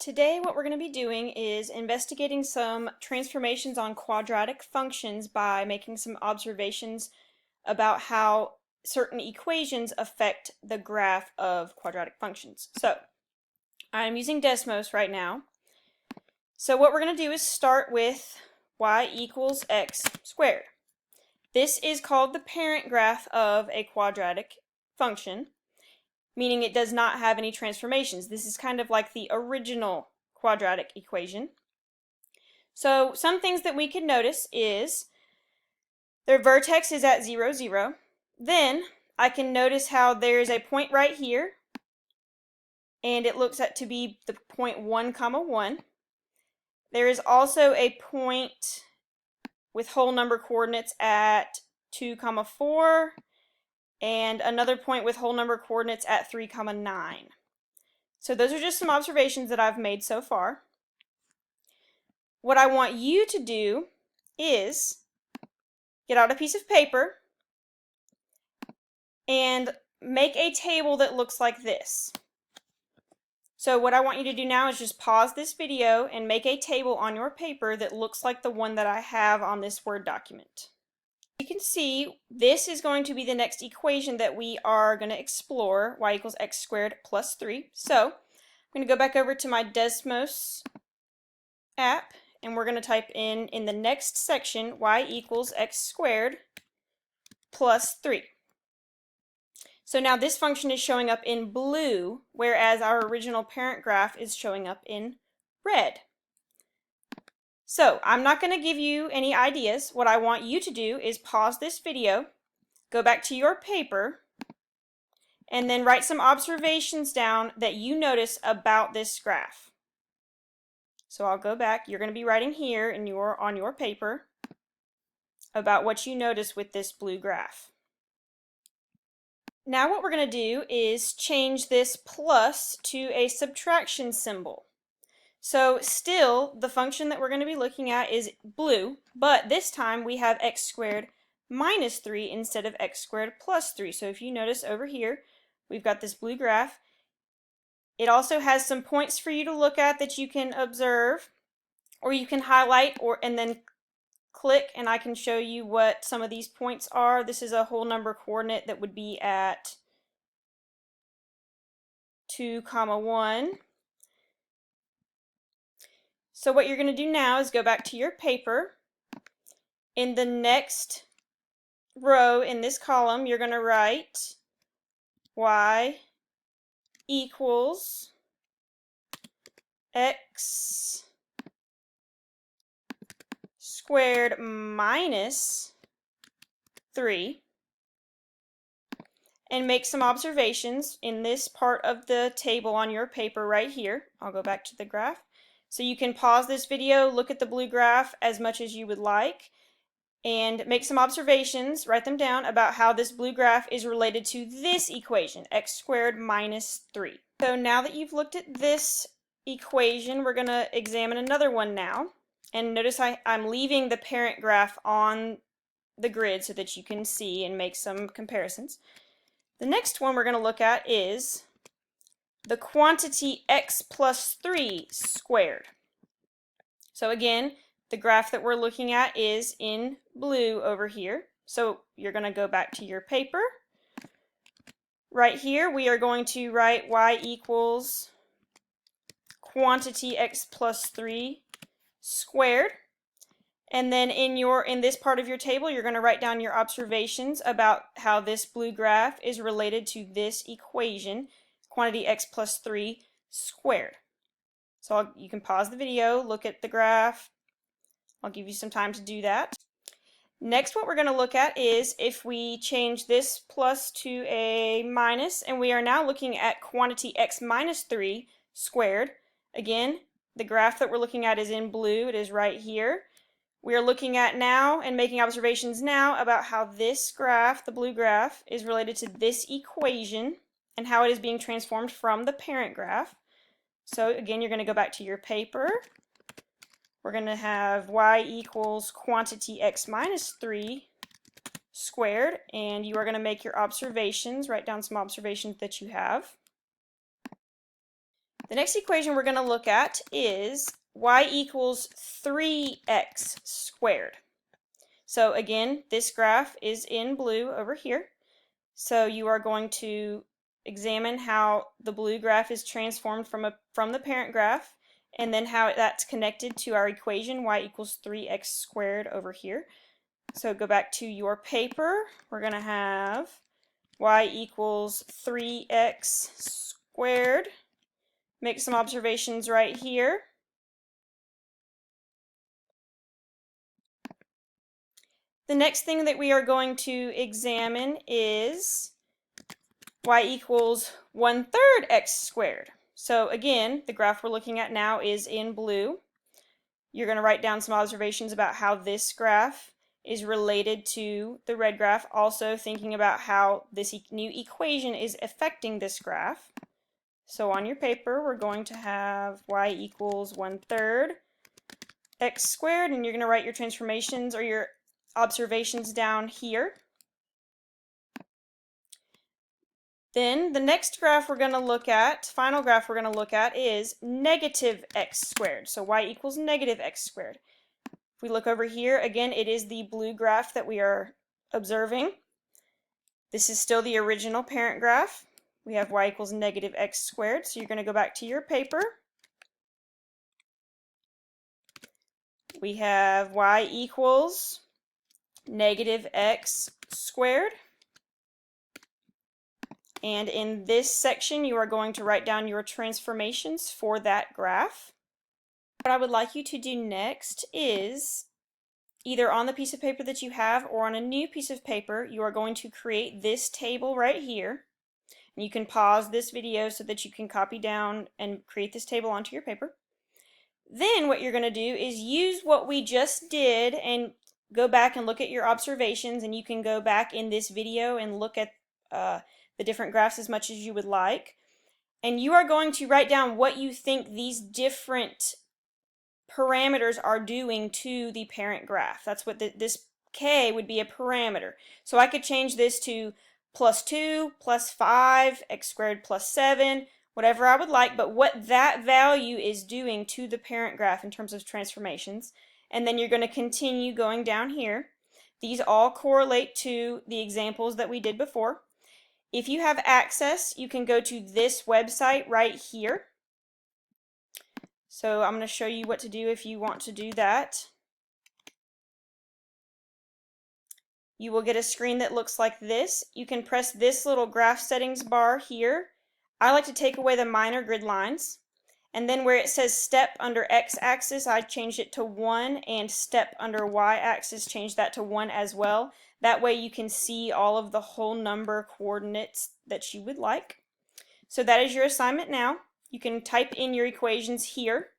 Today what we're going to be doing is investigating some transformations on quadratic functions by making some observations about how certain equations affect the graph of quadratic functions. So I'm using Desmos right now. So what we're going to do is start with y equals x squared. This is called the parent graph of a quadratic function, meaning it does not have any transformations. This is kind of like the original quadratic equation. So some things that we can notice is their vertex is at 0, 0. Then I can notice how there's a point right here, and it looks to be the point 1, 1. There is also a point with whole number coordinates at 2, 4, and another point with whole number coordinates at 3, 9. So those are just some observations that I've made so far. What I want you to do is get out a piece of paper and make a table that looks like this. So what I want you to do now is just pause this video and make a table on your paper that looks like the one that I have on this Word document. You can see this is going to be the next equation that we are going to explore, y equals x squared plus 3. So I'm going to go back over to my Desmos app, and we're going to type in the next section y equals x squared plus 3. So now this function is showing up in blue, whereas our original parent graph is showing up in red. So I'm not going to give you any ideas. What I want you to do is pause this video, go back to your paper, and then write some observations down that you notice about this graph. So I'll go back. You're going to be writing here on your paper about what you notice with this blue graph. Now what we're going to do is change this plus to a subtraction symbol. So still, the function that we're going to be looking at is blue, but this time we have x squared minus 3 instead of x squared plus 3. So if you notice over here, we've got this blue graph. It also has some points for you to look at that you can observe, or you can highlight and then click, and I can show you what some of these points are. This is a whole number coordinate that would be at 2, 1. So what you're going to do now is go back to your paper. In the next row in this column, you're going to write y equals x squared minus 3, and make some observations in this part of the table on your paper right here. I'll go back to the graph. So you can pause this video, look at the blue graph as much as you would like, and make some observations, write them down about how this blue graph is related to this equation, x squared minus 3. So now that you've looked at this equation, we're going to examine another one now. And notice I'm leaving the parent graph on the grid so that you can see and make some comparisons. The next one we're going to look at is the quantity x plus 3 squared. So again, the graph that we're looking at is in blue over here. So you're going to go back to your paper. Right here we are going to write y equals quantity x plus 3 squared. And then in this part of your table, you're going to write down your observations about how this blue graph is related to this equation, quantity x plus 3 squared. So you can pause the video, look at the graph. I'll give you some time to do that. Next, what we're going to look at is if we change this plus to a minus, and we are now looking at quantity x minus 3 squared. Again, the graph that we're looking at is in blue. It is right here. We are looking at now and making observations now about how this graph, the blue graph, is related to this equation and how it is being transformed from the parent graph. So again, you're going to go back to your paper. We're going to have y equals quantity x minus 3 squared, and you are going to make your observations, write down some observations that you have. The next equation we're going to look at is y equals 3x squared. So again, this graph is in blue over here. So you are going to examine how the blue graph is transformed from the parent graph, and then how that's connected to our equation y equals 3x squared over here. So go back to your paper. We're going to have y equals 3x squared. Make some observations right here. The next thing that we are going to examine is y equals 1/3 x squared. So again, the graph we're looking at now is in blue. You're going to write down some observations about how this graph is related to the red graph, also thinking about how this new equation is affecting this graph. So on your paper, we're going to have y equals 1/3 x squared, and you're going to write your transformations or your observations down here. Then the next graph we're going to look at, final graph we're going to look at, is negative x squared. So y equals negative x squared. If we look over here, again, it is the blue graph that we are observing. This is still the original parent graph. We have y equals negative x squared. So you're going to go back to your paper. We have y equals negative x squared. And in this section, you are going to write down your transformations for that graph. What I would like you to do next is, either on the piece of paper that you have or on a new piece of paper, you are going to create this table right here. And you can pause this video so that you can copy down and create this table onto your paper. Then what you're going to do is use what we just did and go back and look at your observations, and you can go back in this video and look at the different graphs as much as you would like. And you are going to write down what you think these different parameters are doing to the parent graph. That's what this k would be, a parameter. So I could change this to +2, +5, x squared +7, whatever I would like, but what that value is doing to the parent graph in terms of transformations. And then you're going to continue going down here. These all correlate to the examples that we did before. If you have access, you can go to this website right here. So I'm going to show you what to do if you want to do that. You will get a screen that looks like this. You can press this little graph settings bar here. I like to take away the minor grid lines. And then where it says step under x-axis, I changed it to 1, and step under y-axis, change that to 1 as well. That way you can see all of the whole number coordinates that you would like. So that is your assignment now. You can type in your equations here,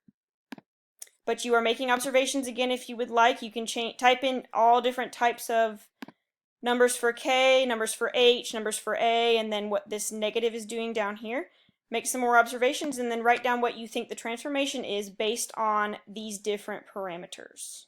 but you are making observations again if you would like. You can type in all different types of numbers for k, numbers for h, numbers for a, and then what this negative is doing down here. Make some more observations and then write down what you think the transformation is based on these different parameters.